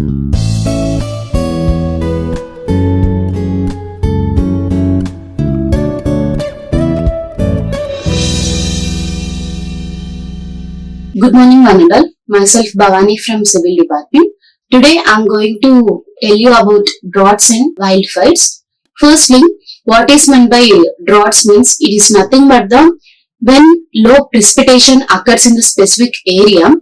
Good morning, Vanidal. Myself Bhavani from Civil Department. Today I am going to tell you about droughts and wildfires. Firstly, what is meant by droughts means it is nothing but when low precipitation occurs in the specific area,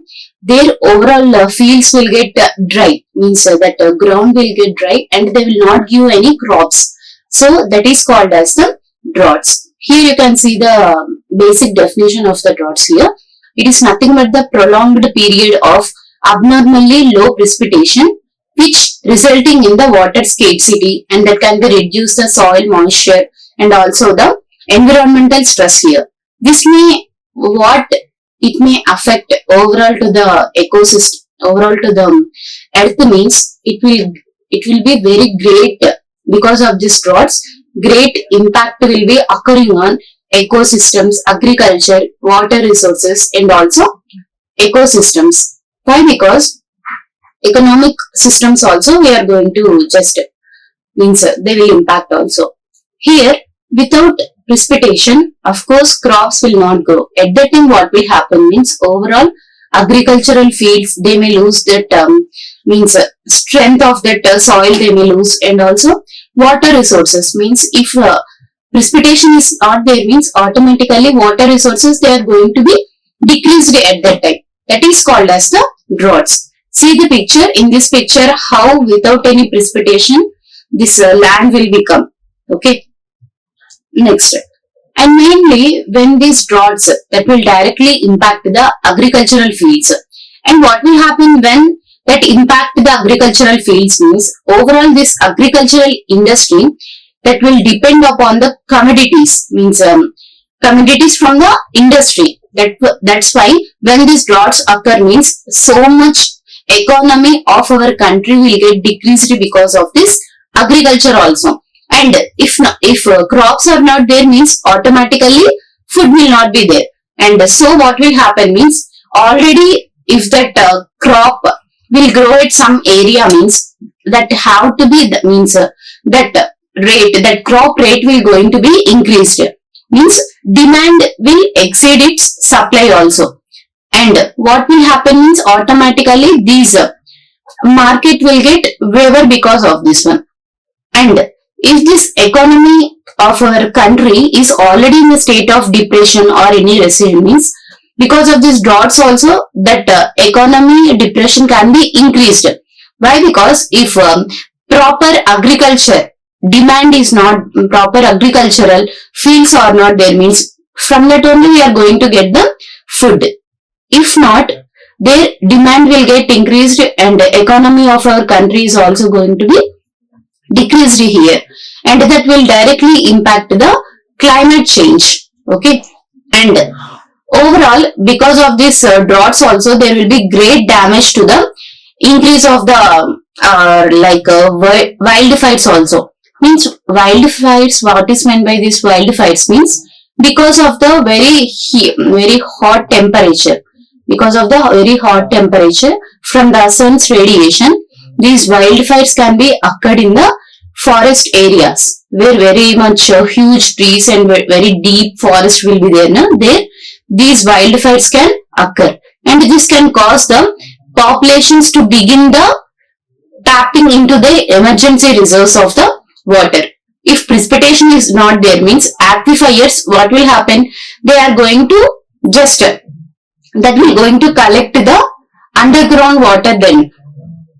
their overall fields will get dry, means that ground will get dry and they will not give any crops. So that is called as the droughts. Here you can see the basic definition of the droughts here. It is nothing but the prolonged period of abnormally low precipitation which resulting in the water scarcity, and that can be reduce the soil moisture and also the environmental stress here. This may it may affect overall to the ecosystem, overall to the earth, means it will be very great because of this droughts. Great impact will be occurring on ecosystems, agriculture, water resources and also ecosystems. Why? Because economic systems also we are going to just means they will impact also. Here without precipitation, of course crops will not grow. At that time what will happen means overall agricultural fields they may lose that means strength of that soil they may lose, and also water resources means if precipitation is not there means automatically water resources they are going to be decreased at that time. That is called as the droughts. See the picture. In this picture how without any precipitation this land will become. Okay. Next. And mainly when these droughts that will directly impact the agricultural fields. And what will happen when that impact the agricultural fields means overall this agricultural industry that will depend upon the commodities, means commodities from the industry. That's why when these droughts occur means so much economy of our country will get decreased because of this agriculture also. And if crops are not there means automatically food will not be there. And so what will happen means already if that crop will grow at some area means that have to be means that crop rate will going to be increased, means demand will exceed its supply also. And what will happen means automatically these market will get waiver because of this one. And if this economy of our country is already in a state of depression or any recession means because of this droughts also that economy depression can be increased. Why? Because if proper agriculture demand is not proper, agricultural fields are not there means from that only we are going to get the food. If not, their demand will get increased and the economy of our country is also going to be decreased here, and that will directly impact the climate change. Okay. And overall because of this droughts also there will be great damage to the increase of the wildfires also. Means wildfires, what is meant by this wildfires means because of the very hot temperature, because of the very hot temperature from the sun's radiation, these wildfires can be occurred in the forest areas where very much huge trees and very deep forest will be there. There these wildfires can occur, and this can cause the populations to begin the tapping into the emergency reserves of the water. If precipitation is not there means aquifers, what will happen? They are going to just that will going to collect the underground water then.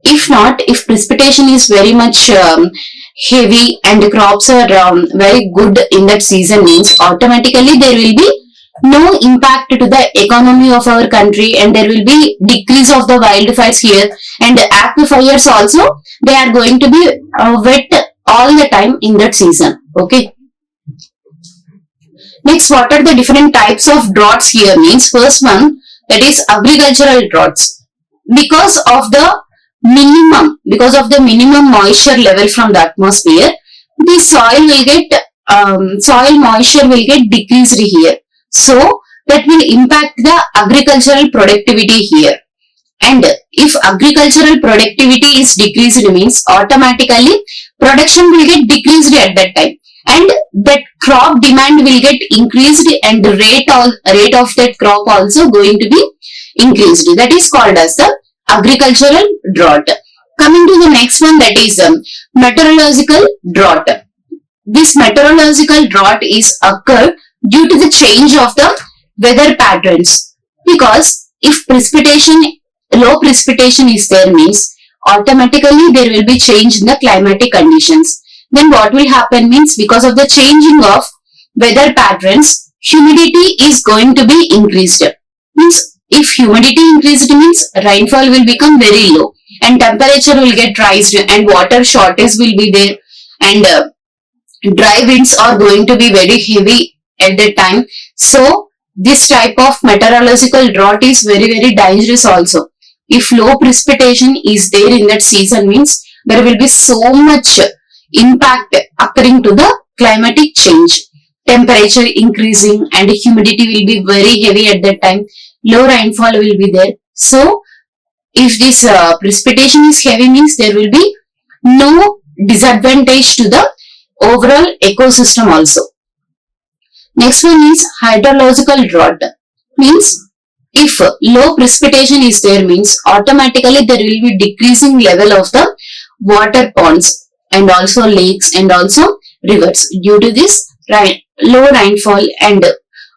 If not, if precipitation is very much heavy and the crops are very good in that season means automatically there will be no impact to the economy of our country, and there will be decrease of the wildfires here, and the aquifers also they are going to be wet all the time in that season. Okay. Next, what are the different types of droughts here means first one that is agricultural droughts. Because of the minimum moisture level from the atmosphere, the soil will get soil moisture will get decreased here. So that will impact the agricultural productivity here. And if agricultural productivity is decreased means automatically production will get decreased at that time, and that crop demand will get increased, and the rate of that crop also going to be increased. That is called as the agricultural drought. Coming to the next one, that is meteorological drought. This meteorological drought is occurred due to the change of the weather patterns, because if low precipitation is there means automatically there will be change in the climatic conditions. Then what will happen means, because of the changing of weather patterns, humidity is going to be increased. Means if humidity increased means rainfall will become very low, and temperature will get raised, and water shortage will be there, and dry winds are going to be very heavy at that time. So this type of meteorological drought is very dangerous also. If low precipitation is there in that season means there will be so much impact occurring to the climatic change. Temperature increasing and humidity will be very heavy at that time. Low rainfall will be there. So if this precipitation is heavy means there will be no disadvantage to the overall ecosystem also. Next one is hydrological drought. Means if low precipitation is there means automatically there will be decreasing level of the water ponds and also lakes and also rivers due to this low rainfall. And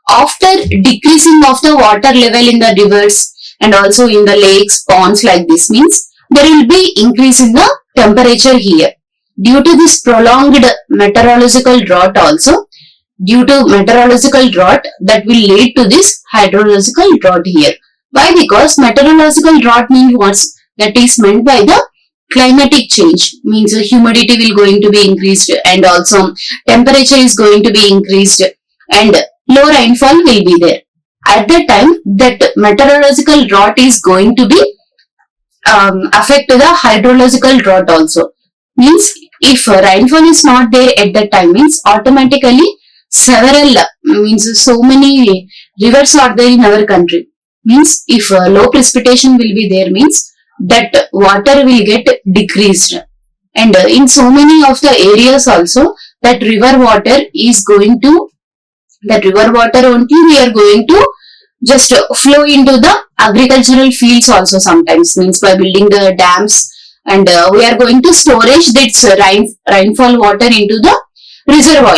after decreasing of the water level in the rivers and also in the lakes, ponds like this means there will be increase in the temperature here. Due to this prolonged meteorological drought also, due to meteorological drought, that will lead to this hydrological drought here. Why? Because meteorological drought means what? That is meant by the climatic change, means the humidity will going to be increased and also temperature is going to be increased and low rainfall will be there. At that time, that meteorological drought is going to be affect the hydrological drought also. Means if rainfall is not there at that time means automatically several means so many rivers are there in our country. Means if low precipitation will be there means that water will get decreased, and in so many of the areas also that river water is going to, that river water only we are going to just flow into the agricultural fields also sometimes, means by building the dams, and we are going to storage this rainfall water into the reservoir.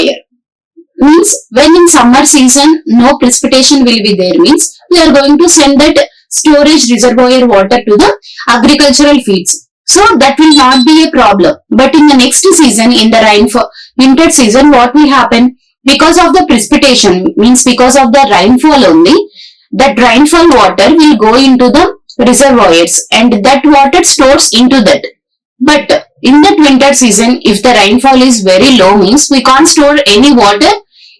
Means when in summer season no precipitation will be there means we are going to send that storage reservoir water to the agricultural fields. So that will not be a problem. But in the next season, in the winter season, what will happen? Because of the precipitation, means because of the rainfall only, that rainfall water will go into the reservoirs and that water stores into that. But in that winter season, if the rainfall is very low means we can't store any water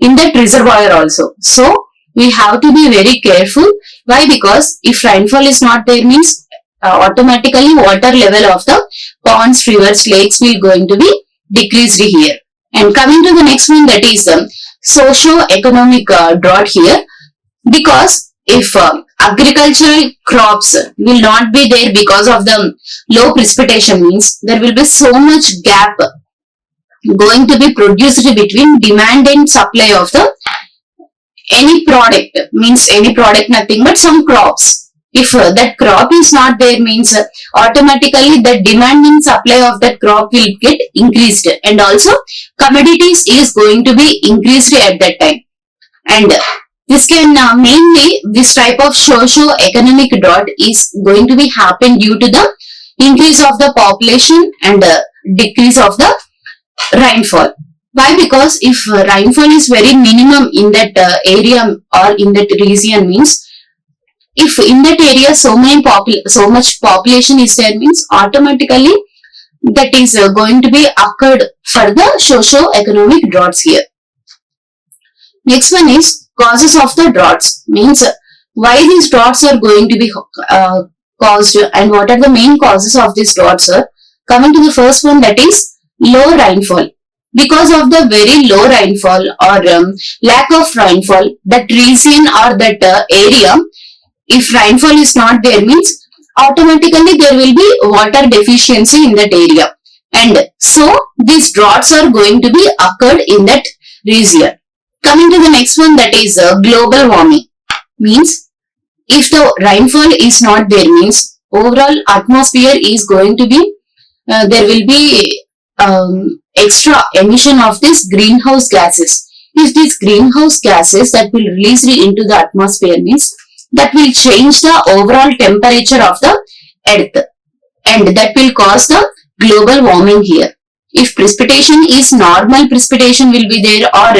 in that reservoir also. So we have to be very careful. Why? Because if rainfall is not there means automatically water level of the ponds, rivers, lakes will going to be decreased here. And coming to the next one, that is socio-economic drought here. Because if agricultural crops will not be there because of the low precipitation means there will be so much gap going to be produced between demand and supply of the any product, means any product nothing but some crops. If that crop is not there means automatically the demand and supply of that crop will get increased, and also commodities is going to be increased at that time. And this can mainly this type of socio-economic drought is going to be happen due to the increase of the population and decrease of the rainfall. Why? Because if rainfall is very minimum in that area or in that region means if in that area so much population is there means automatically that is going to be occurred for the socio-economic droughts here. Next one is causes of the droughts, means why these droughts are going to be caused and what are the main causes of these droughts are. Coming to the first one, that is low rainfall. Because of the very low rainfall or lack of rainfall, that region or that area, if rainfall is not there means automatically there will be water deficiency in that area. And so these droughts are going to be occurred in that region. Coming to the next one, that is global warming. Means if the rainfall is not there, means overall atmosphere is going to be, there will be extra emission of these greenhouse gases. If these greenhouse gases that will release into the atmosphere, means that will change the overall temperature of the earth, and that will cause the global warming here. If precipitation is normal, precipitation will be there, or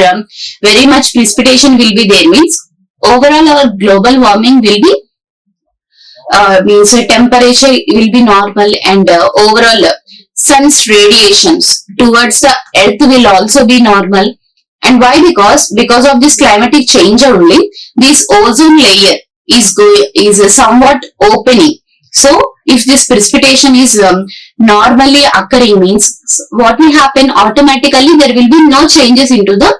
very much precipitation will be there, means overall our global warming will be, means temperature will be normal, and overall sun's radiations towards the earth will also be normal. And why? Because of this climatic change only, this ozone layer is somewhat opening. So if this precipitation is normally occurring, means what will happen? Automatically there will be no changes into the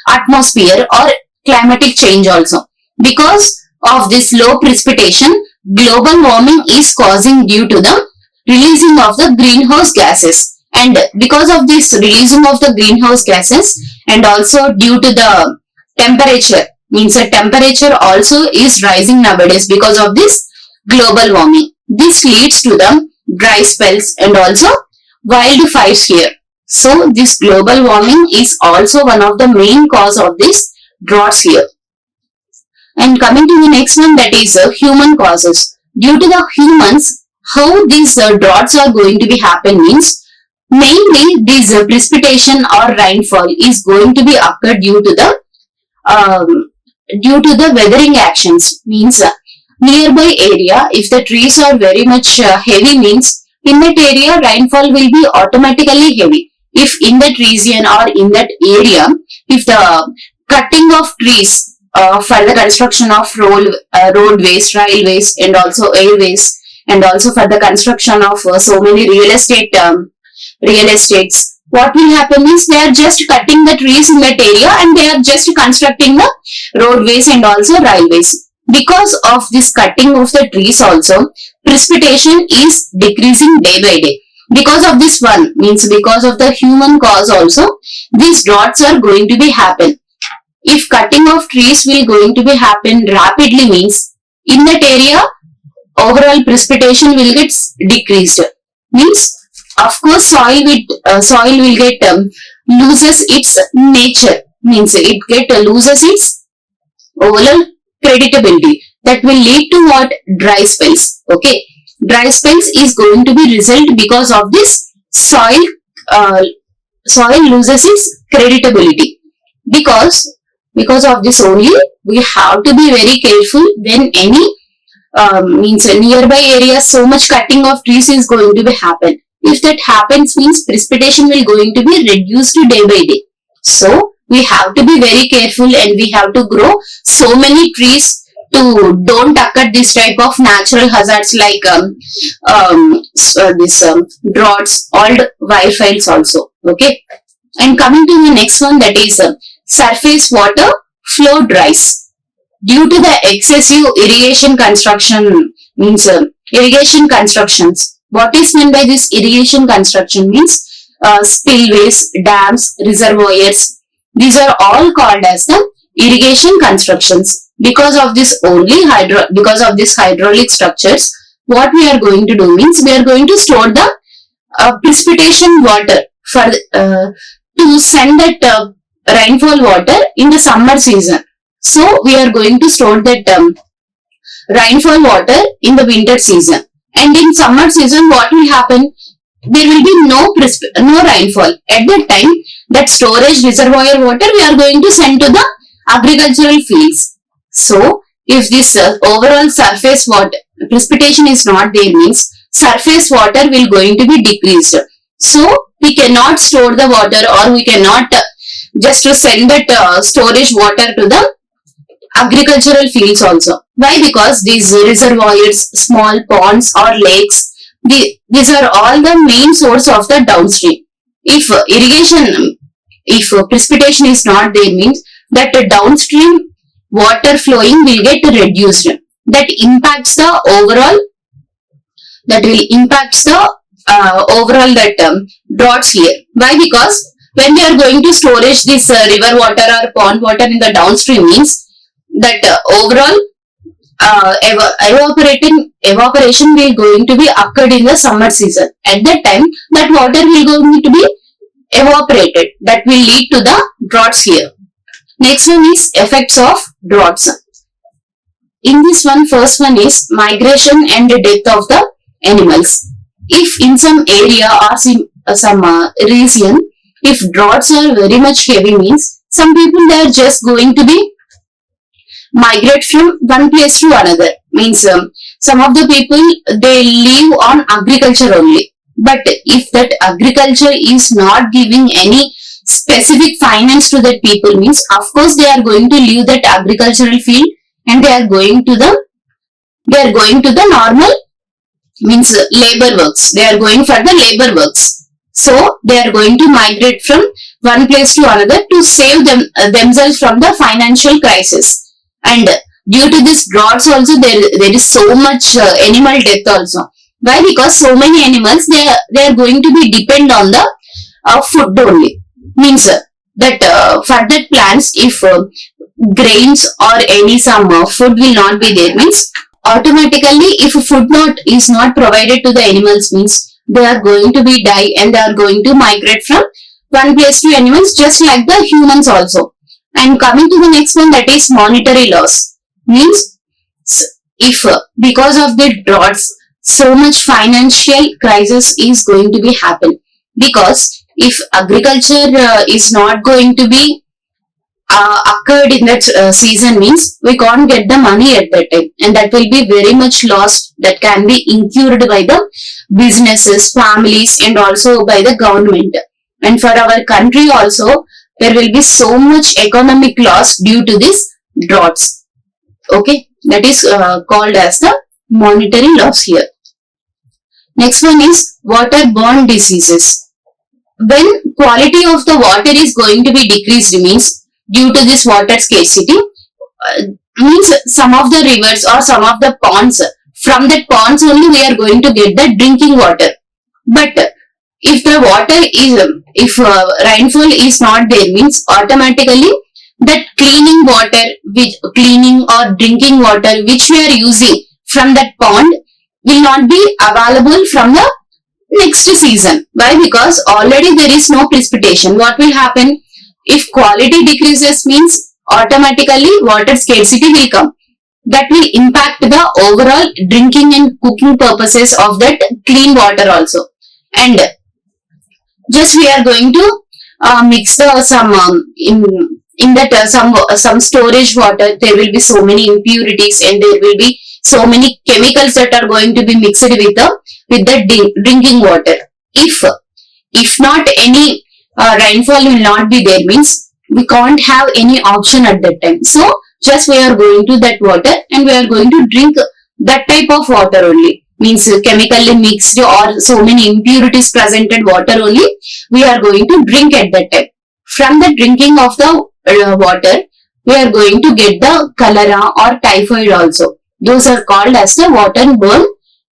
atmosphere or climatic change also. Because of this low precipitation, global warming is causing due to the releasing of the greenhouse gases. And because of this releasing of the greenhouse gases, and also due to the temperature, means the temperature also is rising nowadays because of this global warming. This leads to the dry spells and also wildfires here. So this global warming is also one of the main cause of this droughts here. And coming to the next one, that is human causes. Due to the humans, how these droughts are going to be happen, means mainly this precipitation or rainfall is going to be occurred due to the weathering actions. Means nearby area, if the trees are very much heavy, means in that area rainfall will be automatically heavy. If in that region or in that area, if the cutting of trees for the construction of roadways, railways, and also airways, and also for the construction of so many real estates, what will happen is they are just cutting the trees in that area and they are just constructing the roadways and also railways. Because of this cutting of the trees also, precipitation is decreasing day by day. Because of this one, means because of the human cause also, these droughts are going to be happen. If cutting of trees will going to be happen rapidly, means in that area overall precipitation will get decreased. Means of course soil will get loses its nature, means it loses its overall creditability. That will lead to what? Dry spells. Okay, dry spells is going to be result because of this soil loses its creditability. Because of this only, we have to be very careful when any means nearby areas so much cutting of trees is going to be happen. If that happens, means precipitation will going to be reduced day by day. So we have to be very careful and we have to grow so many trees to don't occur this type of natural hazards like droughts, all wildfires also. Okay, and coming to the next one, that is surface water flow rise due to the excessive irrigation construction. Means irrigation constructions. What is meant by this irrigation construction? Means spillways, dams, reservoirs. These are all called as the irrigation constructions. Because of this only hydraulic structures, what we are going to do means we are going to store the precipitation water for to send that rainfall water in the summer season. So we are going to store that rainfall water in the winter season. And in summer season, what will happen? There will be no rainfall. At that time, that storage reservoir water we are going to send to the agricultural fields. So if this overall surface water precipitation is not there, means surface water will going to be decreased. So we cannot store the water, or we cannot just to send that storage water to the agricultural fields also. Why? Because these reservoirs, small ponds or lakes, these are all the main source of the downstream. If precipitation is not there, means that downstream water flowing will get reduced. That impacts the overall that will impact the overall that droughts here. Why? Because when we are going to storage this river water or pond water in the downstream means that overall evaporation will going to be occurred in the summer season. At that time, that water will going to be evaporated. That will lead to the droughts here. Next one is effects of droughts. In this one, first one is migration and death of the animals. If in some area or some region, if droughts are very much heavy means, some people they are just going to be migrate from one place to another. Means some of the people they live on agriculture only. But if that agriculture is not giving any specific finance to that people means, of course they are going to leave that agricultural field and they are going to the normal means labor works. They are going for the labor works. So they are going to migrate from one place to another to save themselves from the financial crisis. And due to this droughts also there is so much animal death also. Why? Because so many animals they are going to be depend on the food only. Means that for that plants if grains or any some food will not be there means automatically if food is not provided to the animals means they are going to be die and they are going to migrate from one place to animals just like the humans also. And coming to the next one, that is monetary loss. Means if because of the droughts so much financial crisis is going to be happen. Because if agriculture is not going to be occurred in that season means we can't get the money at that time, and that will be very much lost that can be incurred by the businesses, families and also by the government. And for our country also there will be so much economic loss due to this droughts. Okay, that is called as the monetary loss here. Next one is waterborne diseases. When quality of the water is going to be decreased means due to this water scarcity, means some of the rivers or some of the ponds, from that ponds only we are going to get the drinking water. But if the water is, if rainfall is not there means automatically that cleaning water, cleaning or drinking water which we are using from that pond will not be available from the next season. Why? Because already there is no precipitation. What will happen? If quality decreases means automatically water scarcity will come. That will impact the overall drinking and cooking purposes of that clean water also. And just we are going to mix the some in that some storage water. There will be so many impurities and there will be so many chemicals that are going to be mixed with the drinking water. If not any rainfall will not be there means we can't have any option at that time. So just we are going to that water and we are going to drink that type of water only. Means chemically mixed or so many impurities presented water only we are going to drink at that time. From the drinking of the water we are going to get the cholera or typhoid also. Those are called as the waterborne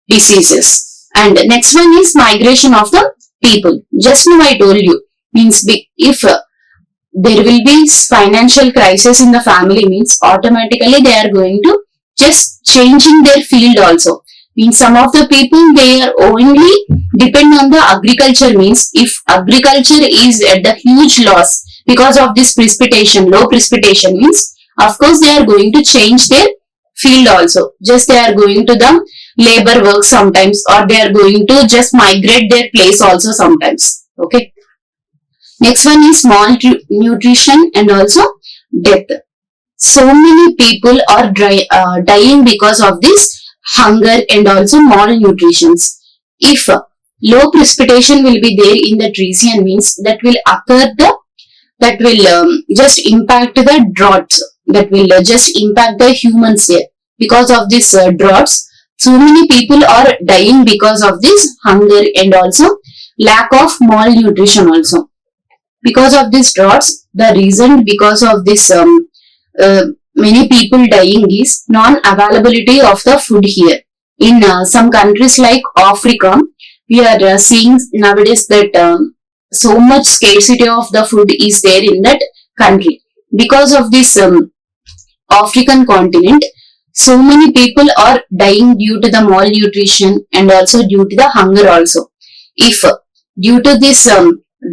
diseases. And next one is migration of the people. Just now I told you means if there will be financial crisis in the family means automatically they are going to just changing their field also. Means some of the people they are only depend on the agriculture means if agriculture is at the huge loss because of this precipitation, low precipitation means of course they are going to change their field also. Just they are going to the labor work sometimes or they are going to just migrate their place also sometimes. Okay. Next one is malnutrition and also death. So many people are dying because of this hunger and also malnutrition. If low precipitation will be there in that region means that will occur that will just impact the droughts. That will just impact the humans here. Because of this droughts, so many people are dying because of this hunger and also lack of malnutrition also. Because of this droughts, the reason because of this many people dying is non-availability of the food here. in some countries like Africa, we are seeing nowadays that so much scarcity of the food is there in that country. Because of this African continent, so many people are dying due to the malnutrition and also due to the hunger also. If due to this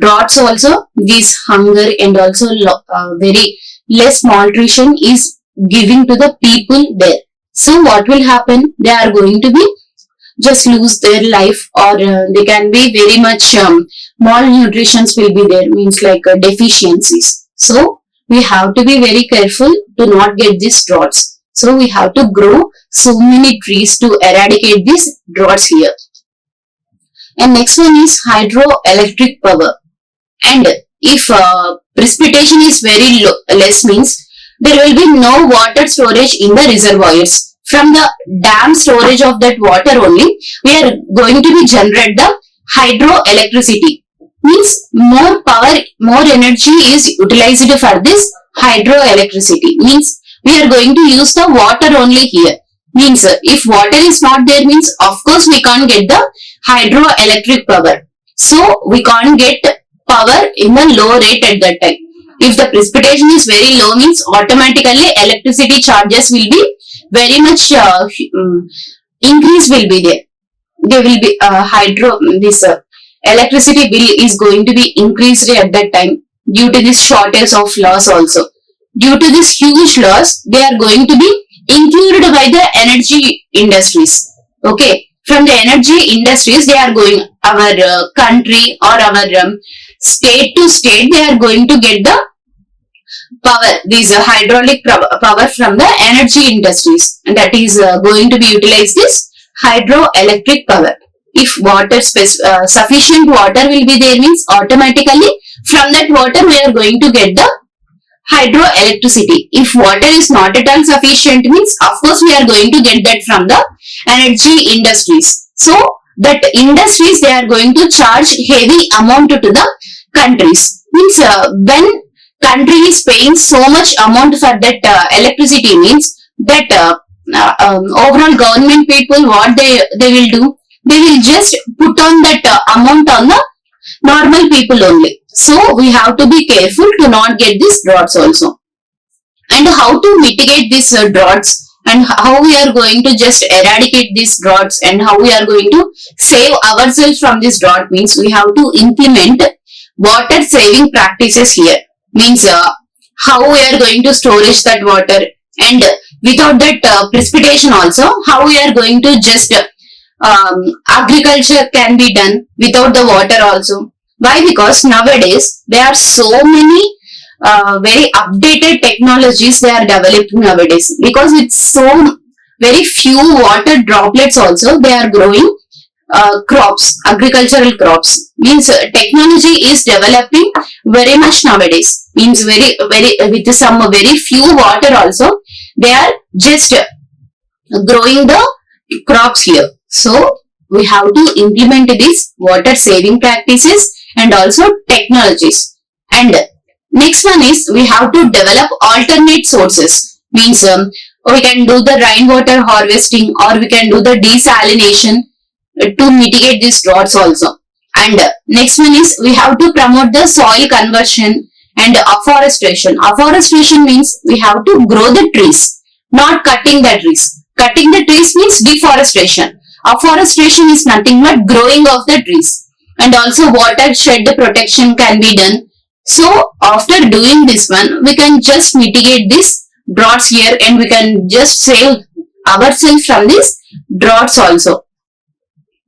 droughts also, this hunger and also very less malnutrition is giving to the people there. So what will happen? They are going to be just lose their life, or they can be very much malnutritions will be there, means like deficiencies. So we have to be very careful to not get these droughts. So we have to grow so many trees to eradicate these droughts here. And next one is hydroelectric power. And if precipitation is very less, means there will be no water storage in the reservoirs. From the dam storage of that water only, we are going to be generate the hydroelectricity. Means more power, more energy is utilized for this hydroelectricity. Means we are going to use the water only here. Means if water is not there, means of course we can't get the hydroelectric power. So we can't get power in the low rate at that time. If the precipitation is very low, means automatically electricity charges will be very much increase will be there. There will be electricity bill is going to be increased at that time due to this shortage of loss also. Due to this huge loss, they are going to be included by the energy industries. Okay, from the energy industries, they are going, our country or our state to state, they are going to get the power, these hydraulic power from the energy industries, and that is going to be utilized this hydroelectric power. If water sufficient water will be there, means automatically from that water we are going to get the hydroelectricity. If water is not at all sufficient, means of course we are going to get that from the energy industries. So that industries, they are going to charge heavy amount to the countries. Means when country is paying so much amount for that electricity, means that overall government people, what they will do, they will just put on that amount on the normal people only. So we have to be careful to not get these droughts also. And how to mitigate these droughts, and how we are going to just eradicate these droughts, and how we are going to save ourselves from this drought, means we have to implement water saving practices here. Means how we are going to storage that water, and without that precipitation also, how we are going to just agriculture can be done without the water also. Why? Because nowadays there are so many very updated technologies they are developing nowadays. Because it's so very few water droplets also, they are growing crops, agricultural crops. Means technology is developing very much nowadays. Means very with some very few water also, they are just growing the crops here. So we have to implement these water saving practices and also technologies. And next one is we have to develop alternate sources. Means we can do the rainwater harvesting, or we can do the desalination to mitigate these droughts also. And next one is we have to promote the soil conversion and afforestation. Afforestation means we have to grow the trees, not cutting the trees. Cutting the trees means deforestation. Afforestation is nothing but growing of the trees. And also watershed protection can be done. So after doing this one, we can just mitigate these droughts here, and we can just save ourselves from these droughts also.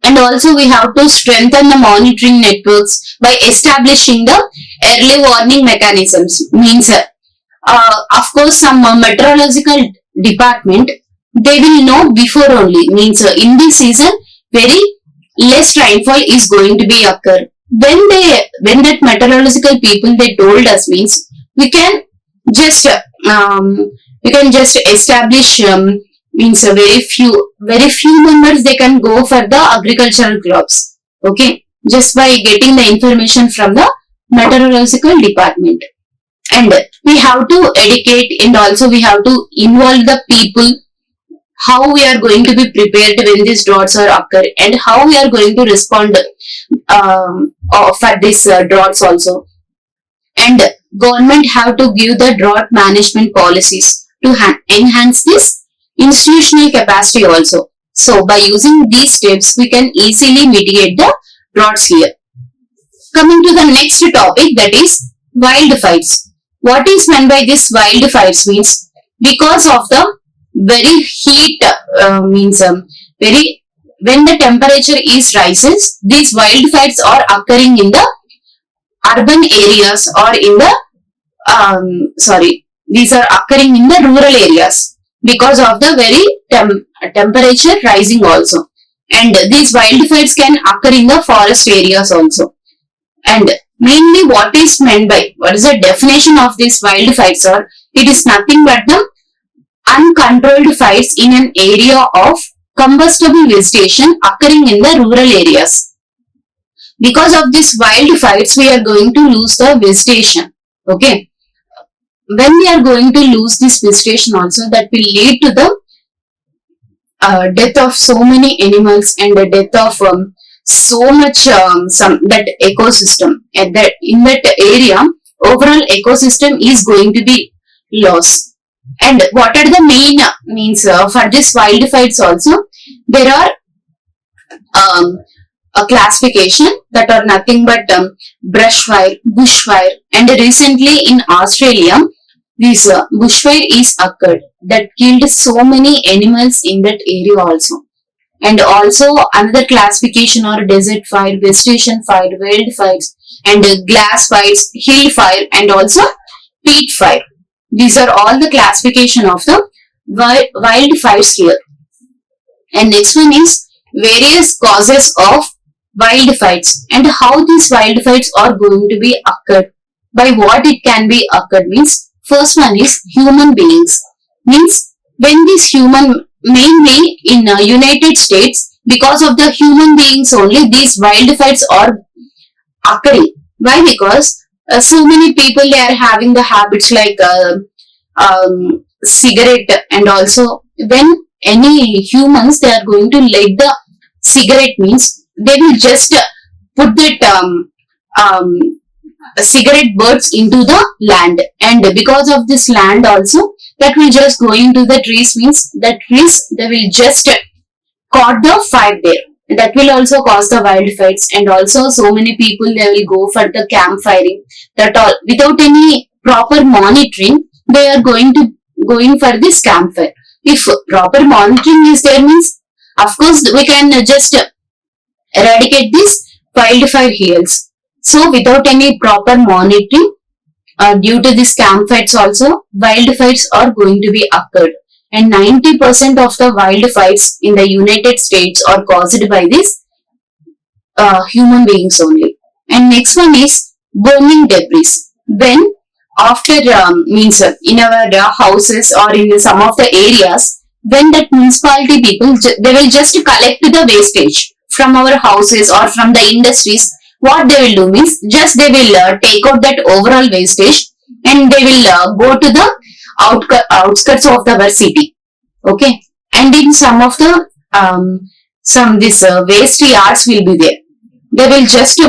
And also we have to strengthen the monitoring networks by establishing the early warning mechanisms. Means of course some meteorological department, they will know before only. Means in this season very less rainfall is going to be occur. When that meteorological people they told us, means we can just establish means very few members they can go for the agricultural crops. Okay, just by getting the information from the meteorological department. And we have to educate, and also we have to involve the people how we are going to be prepared when these droughts are occur, and how we are going to respond for these droughts also. And government have to give the drought management policies to enhance this institutional capacity also. So by using these steps, we can easily mitigate the droughts here. Coming to the next topic, that is wildfires. What is meant by this wildfires means, because of the very heat means very when the temperature is rises, these wildfires are occurring in the urban areas or in the these are occurring in the rural areas because of the very temperature rising also. And these wildfires can occur in the forest areas also. And mainly what is meant by, what is the definition of these wildfires, or it is nothing but the uncontrolled fires in an area of combustible vegetation occurring in the rural areas. Because of these wildfires, we are going to lose the vegetation. Okay. When we are going to lose this vegetation also, that will lead to the death of so many animals and the death of so much that ecosystem. And that in that area, overall ecosystem is going to be lost. And what are the main means for this wildfires also? There are a classification that are nothing but brush fire, bushfire, and recently in Australia, this bushfire is occurred that killed so many animals in that area also. And also another classification are desert fire, vegetation fire, wildfires, and glass fires, hill fire, and also peat fire. These are all the classification of the wildfires here. And next one is various causes of wildfires and how these wildfires are going to be occurred. By what it can be occurred means, first one is human beings. Means when this human, mainly in United States, because of the human beings only, these wildfires are occurring. Why? Because so many people, they are having the habits like cigarette, and also when any humans, they are going to light the cigarette means they will just put that cigarette butts into the land, and because of this land also, that will just go into the trees means that trees, they will just caught the fire there. That will also cause the wildfires. And also so many people, they will go for the campfiring, that all without any proper monitoring, they are going for this campfire. If proper monitoring is there means, of course we can just eradicate this wildfire hills. So without any proper monitoring, due to this campfires also, wildfires are going to be occurred. And 90% of the wildfires in the United States are caused by this human beings only. And next one is burning debris. When after means in our houses or in some of the areas, when that municipality people, they will just collect the wastage from our houses or from the industries. What they will do means, just they will take out that overall wastage and they will go to the outskirts of our city. Okay. And in some of the waste yards will be there. They will just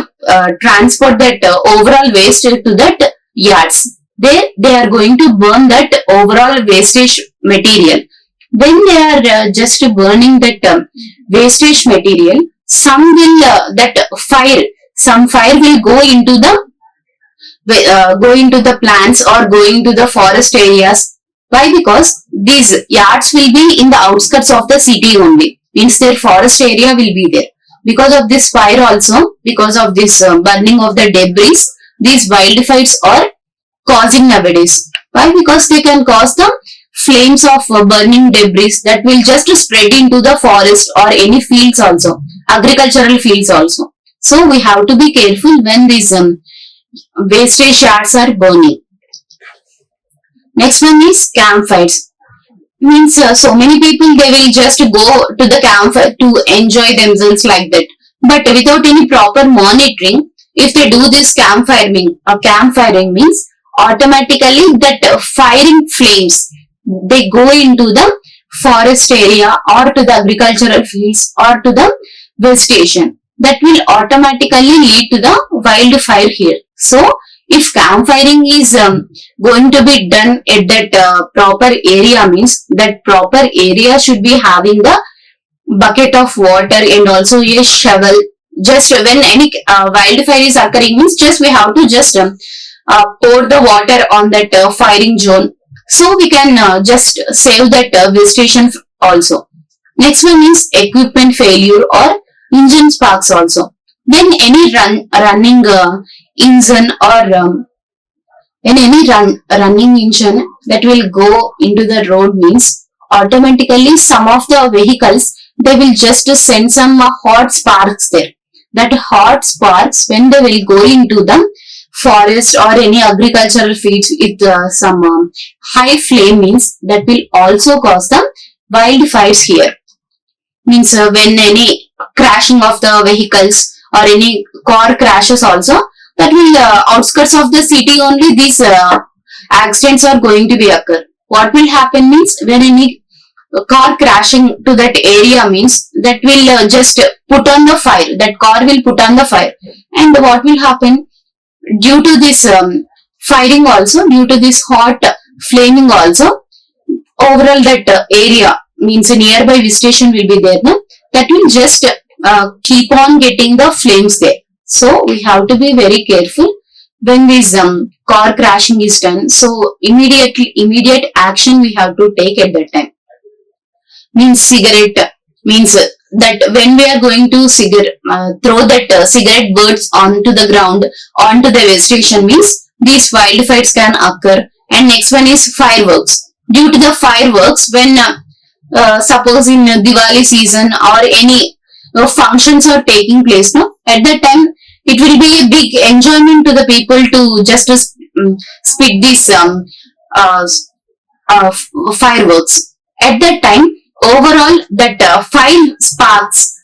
transport that overall waste to that yards. There they are going to burn that overall wastage material. When they are just burning that wastage material, some will some fire will go into the plants or go into the forest areas. Why? Because these yards will be in the outskirts of the city only. Means their forest area will be there. Because of this fire also, because of this burning of the debris, these wildfires are causing nowadays. Why? Because they can cause the flames of burning debris that will just spread into the forest or any fields also, agricultural fields also. So we have to be careful when these wastage yards are burning. Next one is campfires. Means so many people, they will just go to the campfire to enjoy themselves like that. But without any proper monitoring, if they do this campfiring means automatically that firing flames, they go into the forest area or to the agricultural fields or to the vegetation. That will automatically lead to the wildfire here. So, if campfiring is going to be done at that proper area, means that proper area should be having the bucket of water and also a shovel. Just when any wildfire is occurring, means just we have to just pour the water on that firing zone, so we can just save that vegetation also. Next one is equipment failure or engine sparks also. Then any running engine or running engine that will go into the road, means automatically some of the vehicles, they will just send some hot sparks there. That hot sparks, when they will go into the forest or any agricultural fields with some high flame, means that will also cause the wildfires here. Means when any crashing of the vehicles or any car crashes also, that will outskirts of the city only these accidents are going to be occur. What will happen means when any car crashing to that area, means that will just put on the fire. That car will put on the fire, and what will happen due to this firing also, due to this hot flaming also, overall that area, means a nearby vegetation will be there, no? That will just keep on getting the flames there. So we have to be very careful when this car crashing is done. So immediate action we have to take at that time. Means cigarette, means that when we are going to throw that cigarette butts onto the ground, onto the vegetation, means these wildfires can occur. And next one is fireworks. Due to the fireworks, when suppose in Diwali season or any functions are taking place, no, at that time it will be a big enjoyment to the people to just spit these fireworks. At that time, overall that fire sparks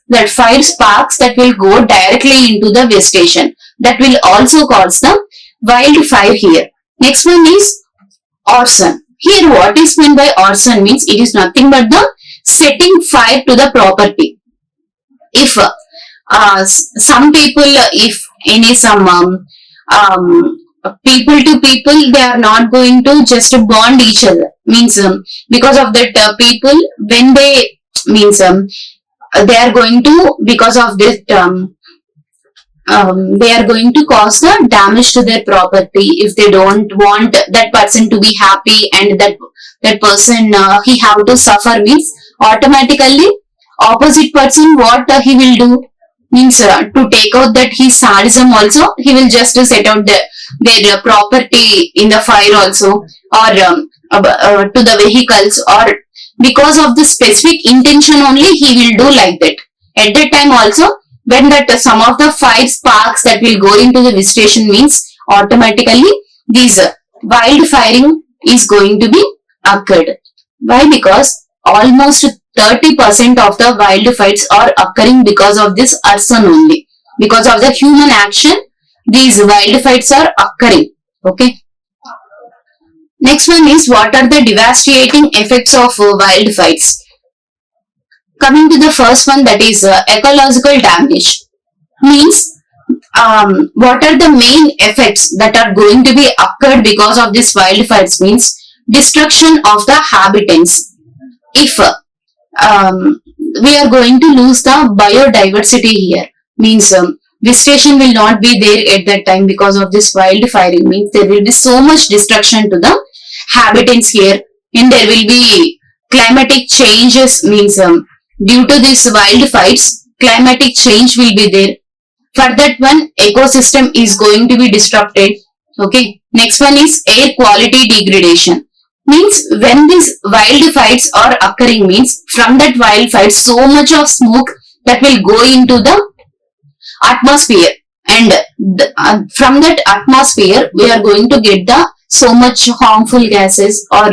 that will go directly into the vegetation, that will also cause the wildfire here. Next one is arson. Here what is meant by arson means it is nothing but the setting fire to the property. If some people, if any people to people, they are not going to just bond each other, means because of that people, when they, means they are going to, because of this they are going to cause the damage to their property. If they don't want that person to be happy and that person he have to suffer, means automatically opposite person what he will do, means to take out that his sadism also, he will just set out their property in the fire also, or to the vehicles, or because of the specific intention only he will do like that. At that time also, when that some of the fire sparks that will go into the vegetation, means automatically these wildfiring is going to be occurred. Why? Because almost 30% of the wildfires are occurring because of this arson only. Because of the human action, these wildfires are occurring. Okay. Next one is, what are the devastating effects of wildfires? Coming to the first one, that is ecological damage. Means what are the main effects that are going to be occurred because of this wildfires, means destruction of the habitats. If we are going to lose the biodiversity here, means vegetation will not be there at that time because of this wildfiring, means there will be so much destruction to the habitats here, and there will be climatic changes, means due to these wildfires climatic change will be there. For that one, ecosystem is going to be disrupted. Okay. Next one is air quality degradation. Means when these wildfires are occurring, means from that wildfire so much of smoke that will go into the atmosphere, and from that atmosphere we are going to get the so much harmful gases, or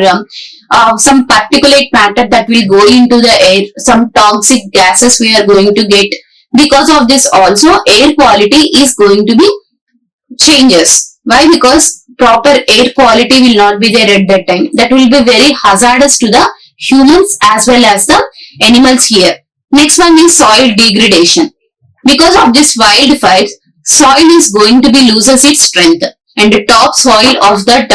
some particulate matter that will go into the air, some toxic gases we are going to get. Because of this also air quality is going to be changes. Why? Because proper air quality will not be there at that time. That will be very hazardous to the humans as well as the animals here. Next one is soil degradation. Because of this wildfires, soil is going to be loses its strength, and the topsoil of that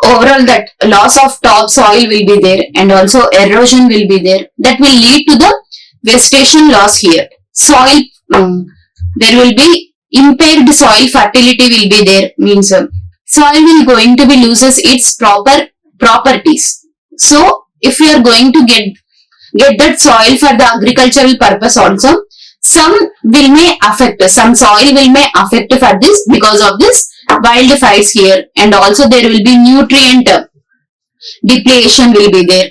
overall that loss of topsoil will be there, and also erosion will be there. That will lead to the vegetation loss here. Soil, there will be impaired soil fertility will be there, means soil will going to be loses its proper properties. So if we are going to get that soil for the agricultural purpose also, some soil will may affect for this because of this wildfires here, and also there will be nutrient depletion will be there.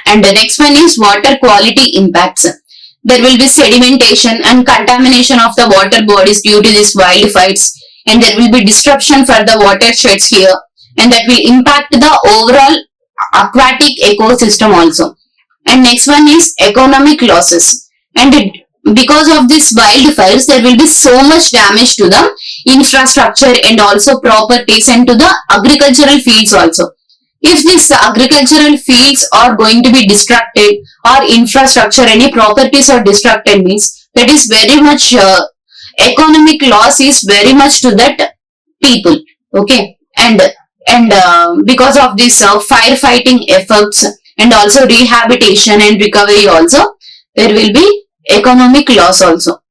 And the next one is water quality impacts. There will be sedimentation and contamination of the water bodies due to these wildfires, and there will be disruption for the watersheds here, and that will impact the overall aquatic ecosystem also. And next one is economic losses. And because of this wildfires, there will be so much damage to the infrastructure and also properties and to the agricultural fields also. If these agricultural fields are going to be destructed, or infrastructure, any properties are destructed, means that is very much economic loss is very much to that people. Okay, and because of this firefighting efforts and also rehabilitation and recovery also, there will be economic loss also.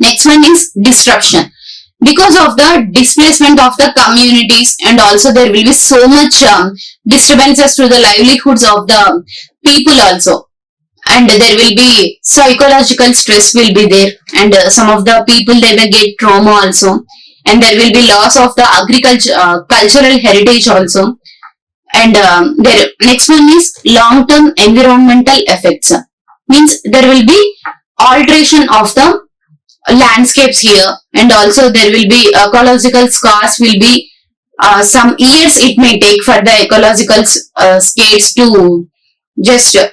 Next one is disruption. Because of the displacement of the communities, and also there will be so much disturbances to the livelihoods of the people also, and there will be psychological stress will be there, and some of the people they may get trauma also, and there will be loss of the cultural heritage also. And there next one is long-term environmental effects. Means there will be alteration of the landscapes here, and also there will be ecological scars will be some years it may take for the ecological scales to just to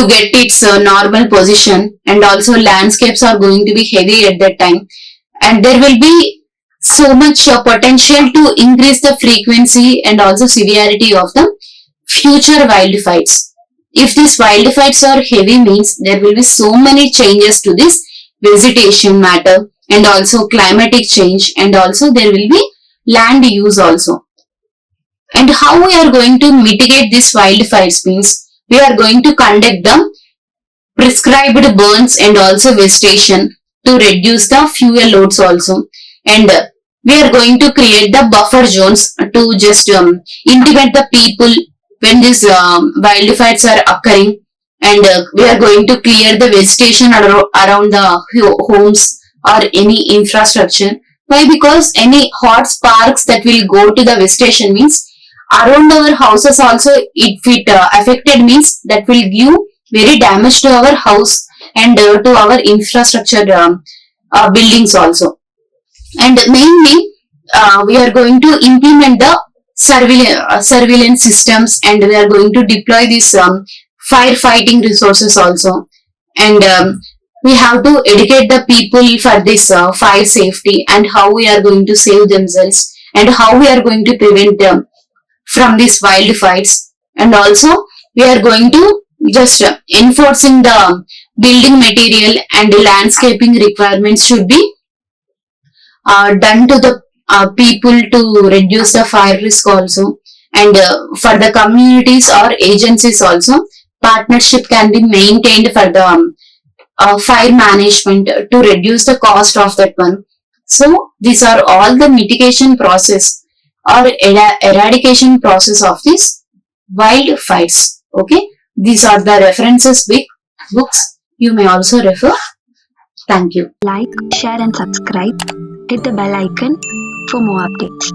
get its normal position, and also landscapes are going to be heavy at that time, and there will be so much potential to increase the frequency and also severity of the future wildfires. If these wildfires are heavy, means there will be so many changes to this vegetation matter, and also climatic change, and also there will be land use also. And how we are going to mitigate these wildfires, means we are going to conduct the prescribed burns and also vegetation to reduce the fuel loads also, and we are going to create the buffer zones to just intimate the people when these wildfires are occurring, and we are going to clear the vegetation around the homes or any infrastructure. Why? Because any hot sparks that will go to the vegetation, means around our houses also, if it affected, means that will give very damage to our house and to our infrastructure buildings also. And mainly we are going to implement the surveillance systems, and we are going to deploy these firefighting resources also, and we have to educate the people for this fire safety, and how we are going to save themselves, and how we are going to prevent them from these wildfires. And also we are going to just enforcing the building material and landscaping requirements should be done to the people to reduce the fire risk also. And for the communities or agencies also, partnership can be maintained for the fire management to reduce the cost of that one. So these are all the mitigation process or eradication process of these wildfires. Okay, these are the references books you may also refer. Thank you. Like, share and subscribe. Hit the bell icon for more updates.